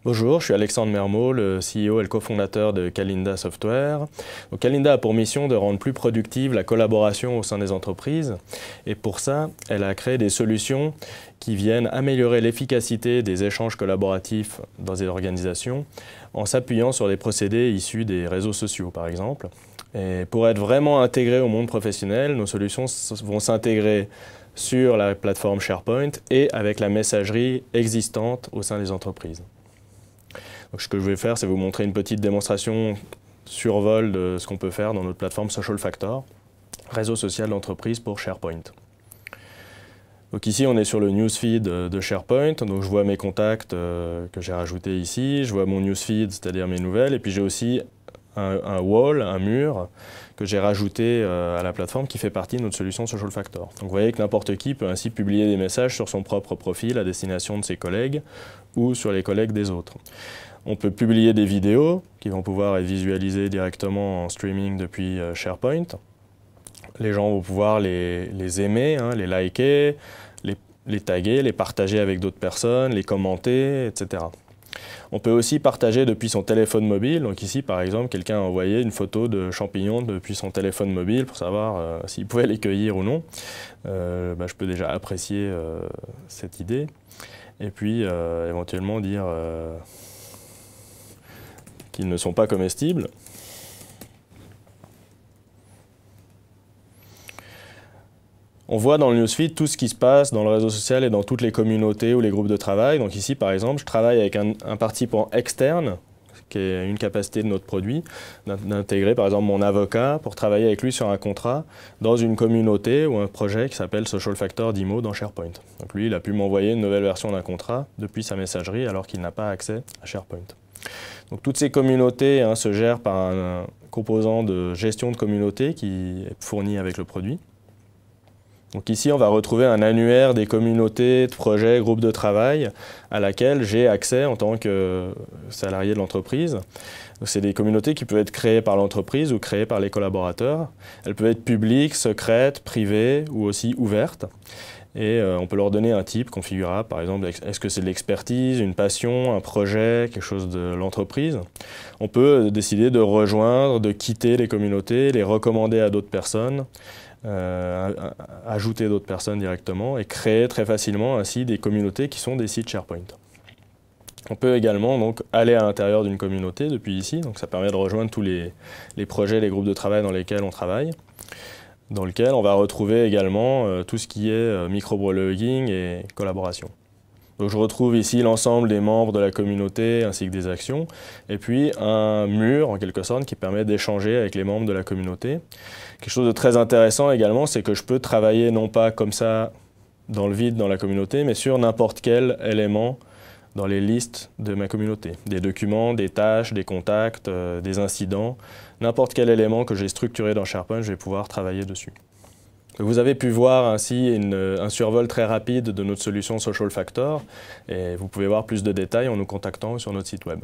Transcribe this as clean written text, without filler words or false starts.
Bonjour, je suis Alexandre Mermeau, le CEO et le cofondateur de Calinda Software. Donc, Calinda a pour mission de rendre plus productive la collaboration au sein des entreprises. Et pour ça, elle a créé des solutions qui viennent améliorer l'efficacité des échanges collaboratifs dans des organisations en s'appuyant sur des procédés issus des réseaux sociaux, par exemple. Et pour être vraiment intégrés au monde professionnel, nos solutions vont s'intégrer sur la plateforme SharePoint et avec la messagerie existante au sein des entreprises. Donc, ce que je vais faire, c'est vous montrer une petite démonstration survol de ce qu'on peut faire dans notre plateforme Social Factor, réseau social d'entreprise pour SharePoint. Donc ici, on est sur le newsfeed de SharePoint. Donc je vois mes contacts que j'ai rajoutés ici, je vois mon newsfeed, c'est-à-dire mes nouvelles, et puis j'ai aussi un wall, un mur, que j'ai rajouté à la plateforme qui fait partie de notre solution Social Factor. Donc vous voyez que n'importe qui peut ainsi publier des messages sur son propre profil à destination de ses collègues ou sur les collègues des autres. On peut publier des vidéos qui vont pouvoir être visualisées directement en streaming depuis SharePoint. Les gens vont pouvoir les aimer, les liker, les taguer, les partager avec d'autres personnes, les commenter, etc. On peut aussi partager depuis son téléphone mobile. Donc ici, par exemple, quelqu'un a envoyé une photo de champignons depuis son téléphone mobile pour savoir s'il pouvait les cueillir ou non. Je peux déjà apprécier cette idée. Et puis, éventuellement dire qu'ils ne sont pas comestibles. On voit dans le newsfeed tout ce qui se passe dans le réseau social et dans toutes les communautés ou les groupes de travail. Donc ici, par exemple, je travaille avec un participant externe, qui est une capacité de notre produit, d'intégrer par exemple mon avocat pour travailler avec lui sur un contrat dans une communauté ou un projet qui s'appelle Social Factor Demo dans SharePoint. Donc lui, il a pu m'envoyer une nouvelle version d'un contrat depuis sa messagerie alors qu'il n'a pas accès à SharePoint. Donc toutes ces communautés se gèrent par un composant de gestion de communauté qui est fourni avec le produit. Donc ici, on va retrouver un annuaire des communautés, de projets, groupes de travail à laquelle j'ai accès en tant que salarié de l'entreprise. C'est des communautés qui peuvent être créées par l'entreprise ou créées par les collaborateurs. Elles peuvent être publiques, secrètes, privées ou aussi ouvertes. Et on peut leur donner un type configurable, par exemple, est-ce que c'est de l'expertise, une passion, un projet, quelque chose de l'entreprise. On peut décider de rejoindre, de quitter les communautés, les recommander à d'autres personnes, ajouter d'autres personnes directement et créer très facilement ainsi des communautés qui sont des sites SharePoint. On peut également donc aller à l'intérieur d'une communauté depuis ici, donc ça permet de rejoindre tous les projets, les groupes de travail dans lesquels on travaille, dans lequel on va retrouver également tout ce qui est microblogging et collaboration. Donc je retrouve ici l'ensemble des membres de la communauté ainsi que des actions, et puis un mur en quelque sorte qui permet d'échanger avec les membres de la communauté. Quelque chose de très intéressant également, c'est que je peux travailler non pas comme ça dans le vide dans la communauté, mais sur n'importe quel élément dans les listes de ma communauté. Des documents, des tâches, des contacts, des incidents, n'importe quel élément que j'ai structuré dans SharePoint, je vais pouvoir travailler dessus. Vous avez pu voir ainsi un survol très rapide de notre solution Social Factor et vous pouvez voir plus de détails en nous contactant sur notre site web.